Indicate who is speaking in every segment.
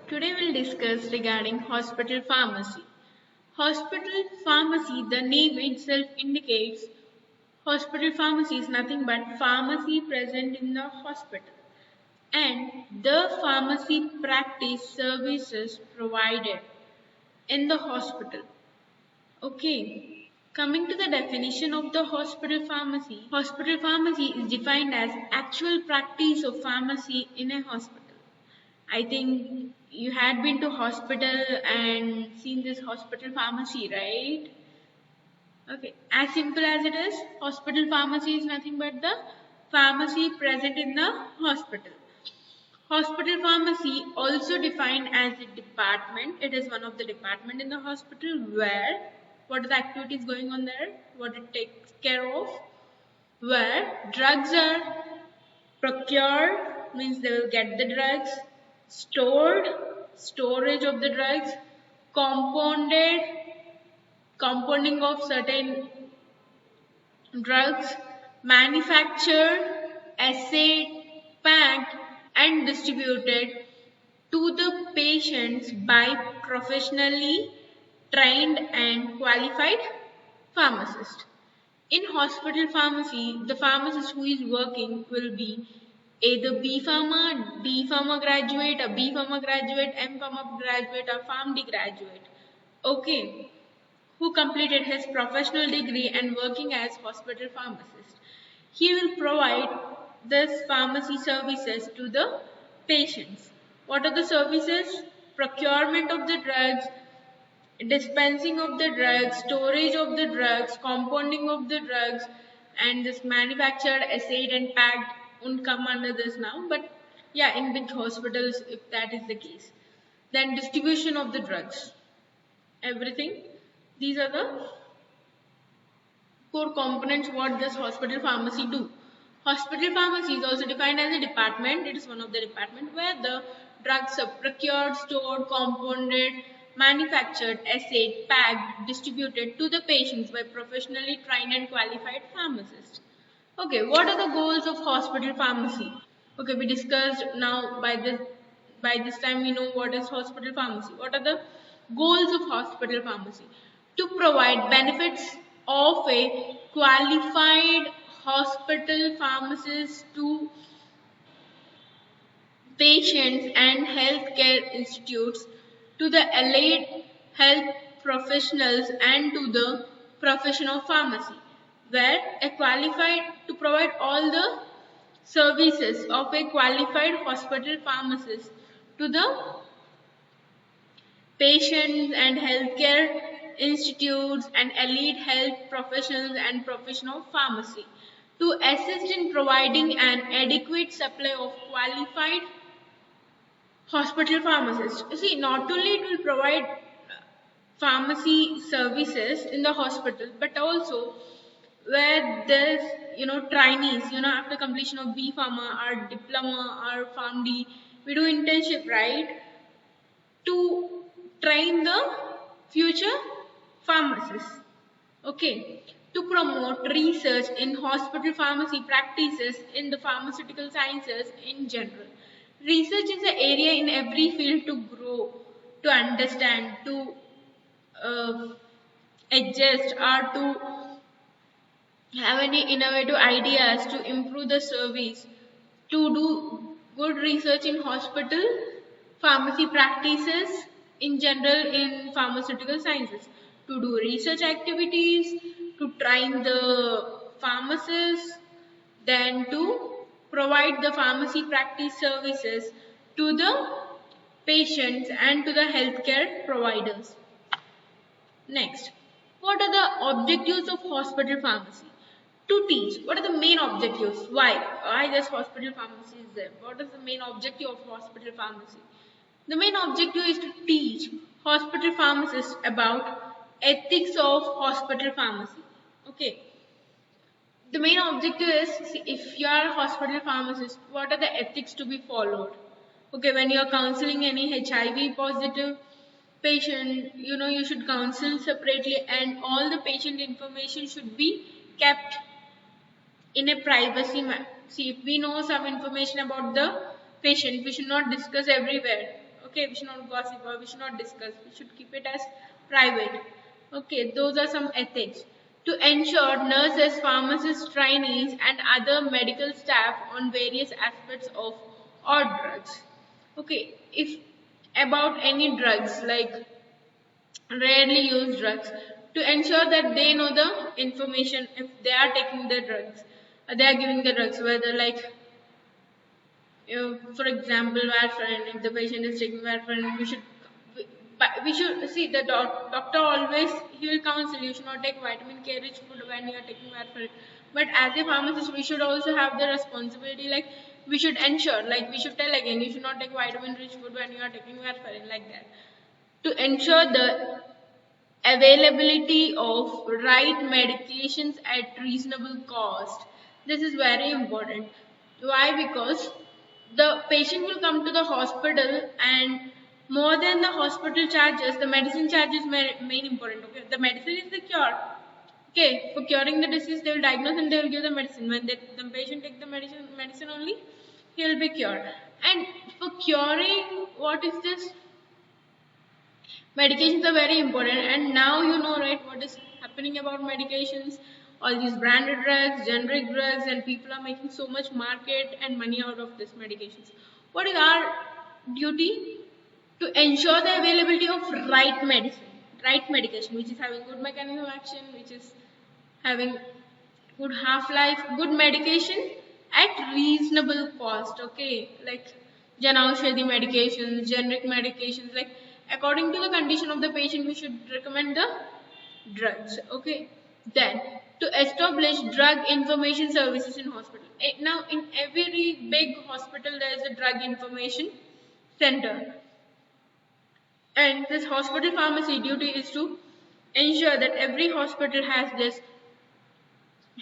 Speaker 1: Today we'll discuss regarding hospital pharmacy. Hospital pharmacy, the name itself indicates hospital pharmacy is nothing but pharmacy present in the hospital and the pharmacy practice services provided in the hospital. Okay. Coming to the definition of the hospital pharmacy is defined as actual practice of pharmacy in a hospital. I think you had been to hospital and seen this hospital pharmacy, right? Okay, as simple as it is, hospital pharmacy is nothing but the pharmacy present in the hospital. Hospital pharmacy also defined as a department. It is one of the department in the hospital where what are the activities going on there, what it takes care of, where drugs are procured, means they will get the drugs, stored, storage of the drugs, compounded, compounding of certain drugs, manufactured, assayed, packed and distributed to the patients by professionally trained and qualified pharmacists. In hospital pharmacy, the pharmacist who is working will be either B Pharma, D Pharma graduate, a B Pharma graduate, M Pharma graduate, or PharmD graduate. Okay, who completed his professional degree and working as hospital pharmacist. He will provide this pharmacy services to the patients. What are the services? Procurement of the drugs, dispensing of the drugs, storage of the drugs, compounding of the drugs, and this manufactured, assayed, and packed won't come under this now, but yeah, in big hospitals, if that is the case. Then distribution of the drugs, everything. These are the core components what this hospital pharmacy do. Hospital pharmacy is also defined as a department. It is one of the department where the drugs are procured, stored, compounded, manufactured, assayed, packed, distributed to the patients by professionally trained and qualified pharmacists. Okay, what are the goals of hospital pharmacy? Okay, we discussed now by this time we know what is hospital pharmacy. What are the goals of hospital pharmacy? To provide benefits of a qualified hospital pharmacist to patients and healthcare institutes, to the allied health professionals and to the profession of pharmacy, where a qualified to provide all the services of a qualified hospital pharmacist to the patients and healthcare institutes and elite health professionals and profession of pharmacy to assist in providing an adequate supply of qualified hospital pharmacists. You see, not only it will provide pharmacy services in the hospital, but also where there's trainees, after completion of B Pharma or diploma or PharmD, we do internship, right? To train the future pharmacists. Okay. To promote research in hospital pharmacy practices in the pharmaceutical sciences in general. Research is an area in every field to grow, to understand, to adjust, or to have any innovative ideas to improve the service, to do good research in hospital pharmacy practices in general in pharmaceutical sciences, to do research activities, to train the pharmacists, then to provide the pharmacy practice services to the patients and to the healthcare providers. Next, what are the objectives of hospital pharmacy? To teach. What are the main objectives? Why? Why this hospital pharmacy is there? What is the main objective of hospital pharmacy? The main objective is to teach hospital pharmacists about ethics of hospital pharmacy. Okay. The main objective is, see, if you are a hospital pharmacist, what are the ethics to be followed? Okay, when you are counseling any HIV positive patient, you should counsel separately and all the patient information should be kept in a privacy manner. See, if we know some information about the patient, we should not discuss everywhere. Okay, we should not gossip or we should not discuss. We should keep it as private. Okay, those are some ethics. To ensure nurses, pharmacists, trainees, and other medical staff on various aspects of all drugs. Okay, if about any drugs like rarely used drugs, to ensure that they know the information if they are taking the drugs, they are giving the drugs, whether like for example, warfarin. If the patient is taking warfarin, we should see the doctor always he will counsel you should not take vitamin K rich food when you are taking warfarin. But as a pharmacist, we should also have the responsibility like we should ensure, like we should tell again, you should not take vitamin rich food when you are taking warfarin, like that. To ensure the availability of right medications at reasonable cost. This is very important. Why? Because the patient will come to the hospital and more than the hospital charges, the medicine charge is main important. Okay, the medicine is the cure. Okay, for curing the disease, they will diagnose and they will give the medicine. When the patient take the medicine only, he will be cured. And for curing, what is this? Medications are very important, and now you know, right, what is happening about medications. All these branded drugs, generic drugs, and people are making so much market and money out of these medications. What is our duty? To ensure the availability of right medicine, right medication, which is having good mechanism of action, which is having good half-life, good medication at reasonable cost. Okay, like Janaushadhi medications, generic medications, like according to the condition of the patient, we should recommend the drugs. Okay, then to establish drug information services in hospital. Now, in every big hospital, there is a drug information center, and this hospital pharmacy duty is to ensure that every hospital has this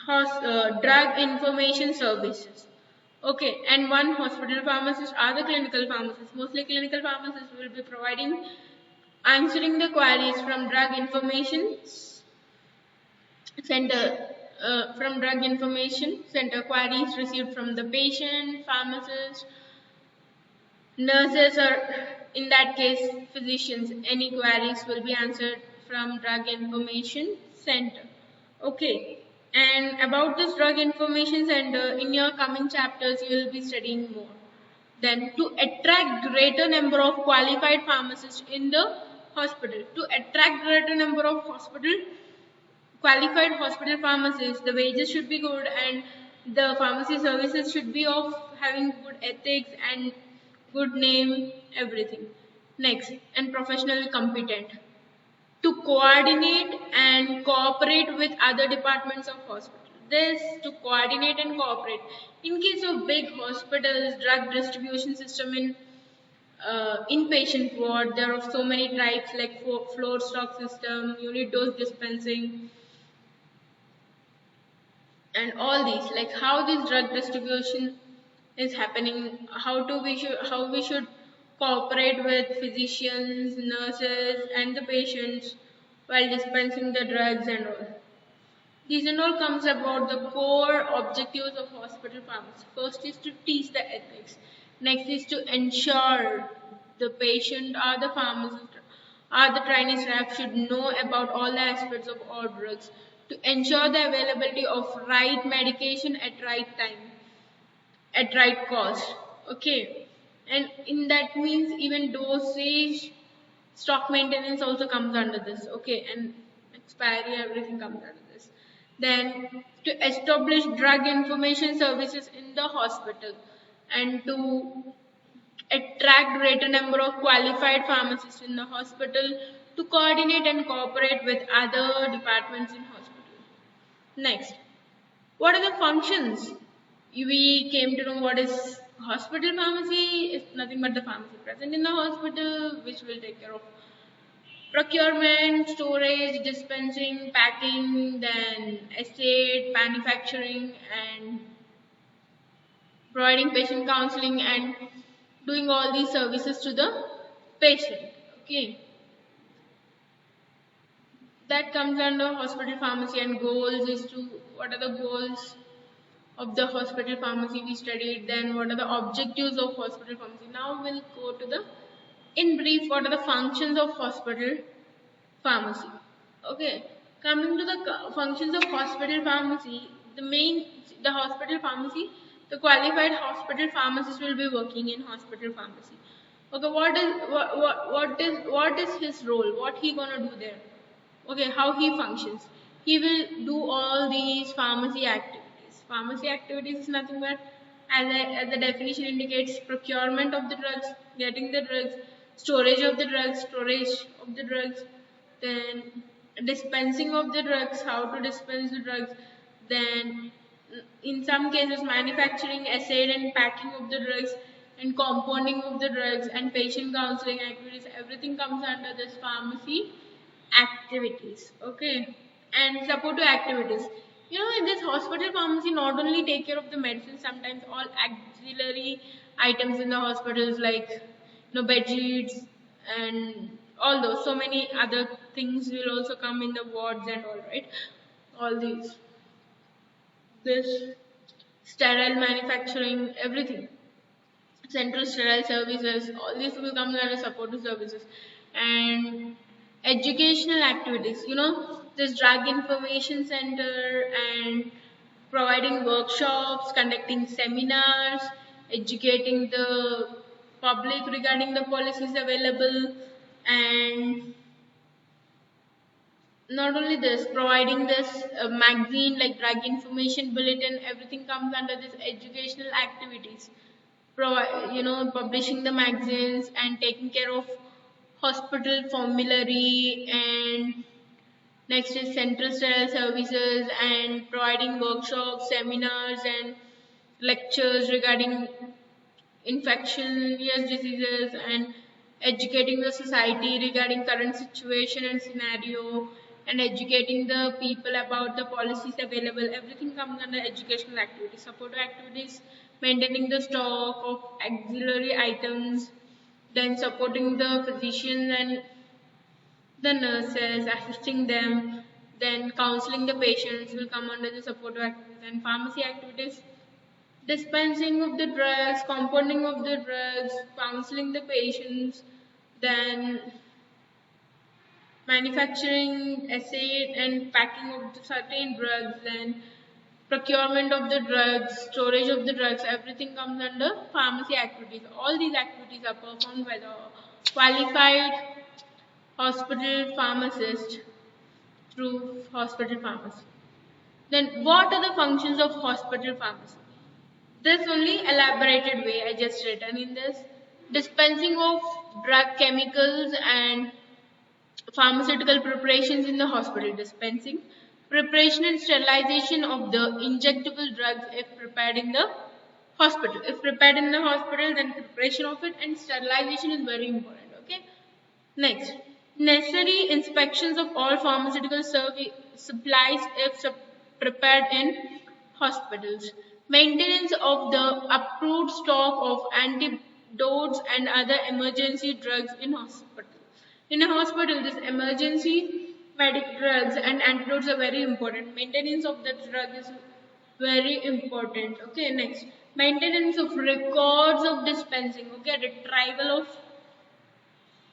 Speaker 1: drug information services. Okay, and one hospital pharmacist are the clinical pharmacists. Mostly clinical pharmacists will be providing, answering the queries from drug information center. From drug information center, queries received from the patient, pharmacist, nurses, or in that case physicians. Any queries will be answered from drug information center. Okay, and about this drug information center, in your coming chapters you will be studying more. Then to attract greater number of qualified pharmacists in the hospital, to attract greater number of qualified hospital pharmacists, the wages should be good and the pharmacy services should be of having good ethics and good name, everything. Next, and professionally competent. To coordinate and cooperate with other departments of hospital. This to coordinate and cooperate. In case of big hospitals, drug distribution system in inpatient ward, there are so many types like floor stock system, unit dose dispensing, and all these, like how this drug distribution is happening, how we should cooperate with physicians, nurses, and the patients while dispensing the drugs and all. These and all comes about the core objectives of hospital pharmacy. First is to teach the ethics. Next is to ensure the patient or the pharmacist or the trainee staff should know about all the aspects of all drugs. To ensure the availability of right medication at right time, at right cost. Okay, and in that means even dosage, stock maintenance also comes under this. Okay, and expiry, everything comes under this. Then to establish drug information services in the hospital and to attract greater number of qualified pharmacists in the hospital, to coordinate and cooperate with other departments in hospital. Next, what are the functions? We came to know what is hospital pharmacy. It's nothing but the pharmacy present in the hospital, which will take care of procurement, storage, dispensing, packing, then estate, manufacturing, and providing patient counseling and doing all these services to the patient. Okay, that comes under hospital pharmacy. And goals is to, what are the goals of the hospital pharmacy we studied, then what are the objectives of hospital pharmacy. Now we'll go to the in brief, what are the functions of hospital pharmacy? Okay, coming to the functions of hospital pharmacy, the hospital pharmacy, the qualified hospital pharmacist will be working in hospital pharmacy. Okay, what is his role? What he gonna do there? Okay, how he functions? He will do all these pharmacy activities. Pharmacy activities is nothing but, as the definition indicates, procurement of the drugs, getting the drugs, storage of the drugs, then dispensing of the drugs, how to dispense the drugs, then in some cases manufacturing, assay and packing of the drugs, and compounding of the drugs, and patient counseling activities. Everything comes under this pharmacy activities. Okay, and supportive activities. In this hospital pharmacy not only take care of the medicine, sometimes all auxiliary items in the hospitals, like bed sheets and all those, so many other things will also come in the wards and all, right? All these, this sterile manufacturing, everything, central sterile services, all these will come under supportive services. And educational activities, this drug information center, and providing workshops, conducting seminars, educating the public regarding the policies available, and not only this, providing this magazine like drug information bulletin, everything comes under this educational activities. Publishing the magazines and taking care of hospital formulary, and next is central sterile services and providing workshops, seminars, and lectures regarding infectious diseases, and educating the society regarding current situation and scenario, and educating the people about the policies available. Everything comes under educational activities. Supportive activities, maintaining the stock of auxiliary items, then supporting the physician and the nurses, assisting them, then counseling the patients will come under the supportive activities. And pharmacy activities, dispensing of the drugs, compounding of the drugs, counseling the patients, then manufacturing, assay and packing of the certain drugs, then procurement of the drugs, storage of the drugs, everything comes under pharmacy activities. All these activities are performed by the qualified hospital pharmacist through hospital pharmacy. Then what are the functions of hospital pharmacy? This only elaborated way I just written in this. Dispensing of drug, chemicals and pharmaceutical preparations in the hospital. Dispensing, preparation and sterilization of the injectable drugs if prepared in the hospital. If prepared in the hospital, then preparation of it and sterilization is very important. Okay. Next, necessary inspections of all pharmaceutical supplies if prepared in hospitals. Maintenance of the approved stock of antidotes and other emergency drugs in hospital. In a hospital, this emergency medic drugs and antidotes are very important. Maintenance of the drug is very important. Okay, next, maintenance of records of dispensing. Okay, retrieval of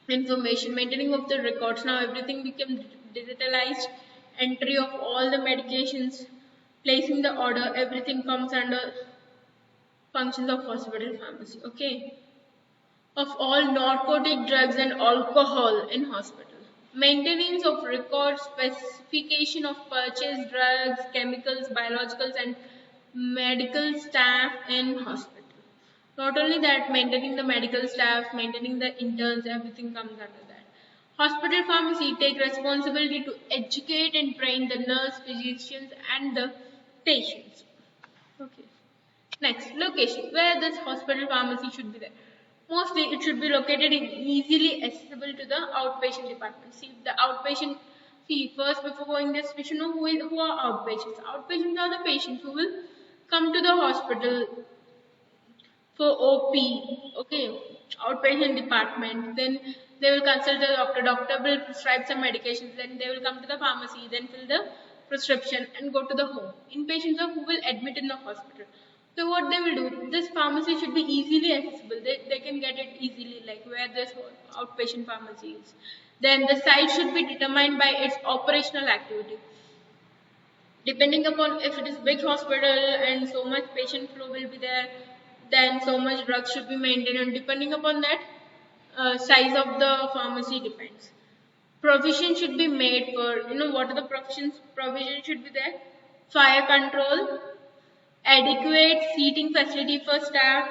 Speaker 1: information, maintaining of the records. Now everything became digitalized. Entry of all the medications, placing the order, everything comes under functions of hospital pharmacy. Okay, of all narcotic drugs and alcohol in hospital. Maintenance of records, specification of purchased drugs, chemicals, biologicals, and medical staff in hospital. Not only that, maintaining the medical staff, maintaining the interns, everything comes under that. Hospital pharmacy take responsibility to educate and train the nurse, physicians, and the patients. Okay. Next, location. Where this hospital pharmacy should be there? Mostly it should be located in easily accessible to the outpatient department. First before going this, we should know who are outpatients. Outpatients are the patients who will come to the hospital for OP, okay, outpatient department. Then they will consult the doctor. Doctor will prescribe some medications. Then they will come to the pharmacy. Then fill the prescription and go to the home. Inpatients are who will admit in the hospital. So what they will do, this pharmacy should be easily accessible. They can get it easily, like where this outpatient pharmacy is. Then the site should be determined by its operational activity. Depending upon if it is big hospital and so much patient flow will be there, then so much drugs should be maintained, and depending upon that, size of the pharmacy depends. Provision should be made for, what are the provision should be there? Fire control, adequate seating facility for staff,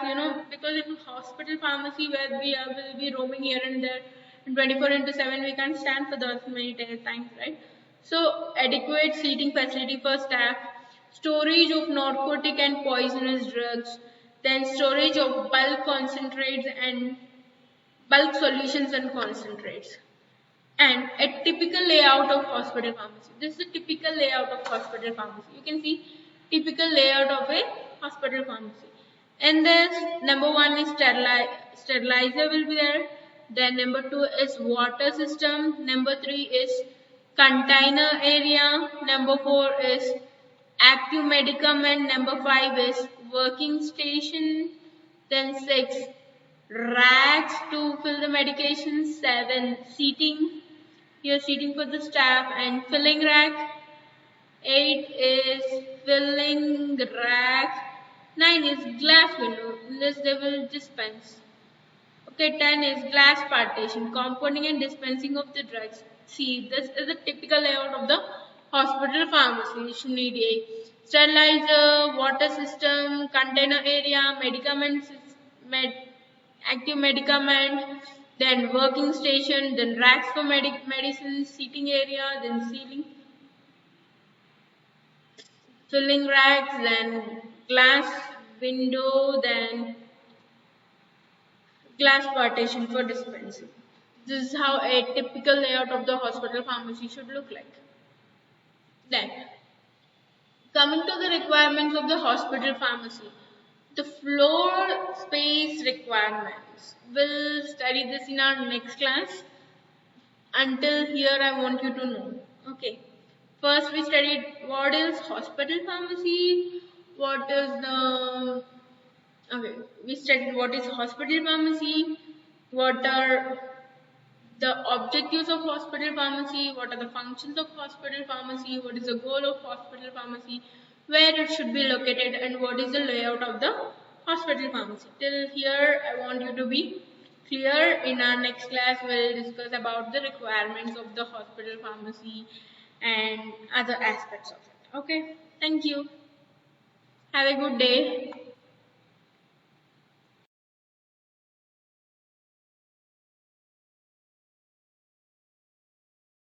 Speaker 1: because in hospital pharmacy where we will be roaming here and there, and 24 into 7 we can't stand for those many times, right? So adequate seating facility for staff, storage of narcotic and poisonous drugs, then storage of bulk concentrates and bulk solutions and concentrates. And a typical layout of hospital pharmacy. This is a typical layout of hospital pharmacy. You can see typical layout of a hospital pharmacy. And then number one is sterilizer will be there. Then number two is water system. Number three is container area. Number four is active medicament. Number five is working station. Then six, racks to fill the medication. Seven, seating. Here seating for the staff and filling rack. 8 is filling rack. 9 is glass window. In this they will dispense. Okay, 10 is glass partition, compounding and dispensing of the drugs. See, this is the typical layout of the hospital pharmacy. You should need a sterilizer, water system, container area, medicaments, active medicament, then working station, then racks for medicines, seating area, then ceiling, filling racks, then glass window, then glass partition for dispensing. This is how a typical layout of the hospital pharmacy should look like. Then, coming to the requirements of the hospital pharmacy, the floor space requirements. We'll study this in our next class. Until here, I want you to know. Okay. First, we studied what is hospital pharmacy. What is the okay? We studied what is hospital pharmacy. What are the objectives of hospital pharmacy? What are the functions of hospital pharmacy? What is the goal of hospital pharmacy? Where it should be located, and what is the layout of the hospital pharmacy. Till here, I want you to be clear. In our next class, we'll discuss about the requirements of the hospital pharmacy and other aspects of it. Okay, thank you. Have a good day.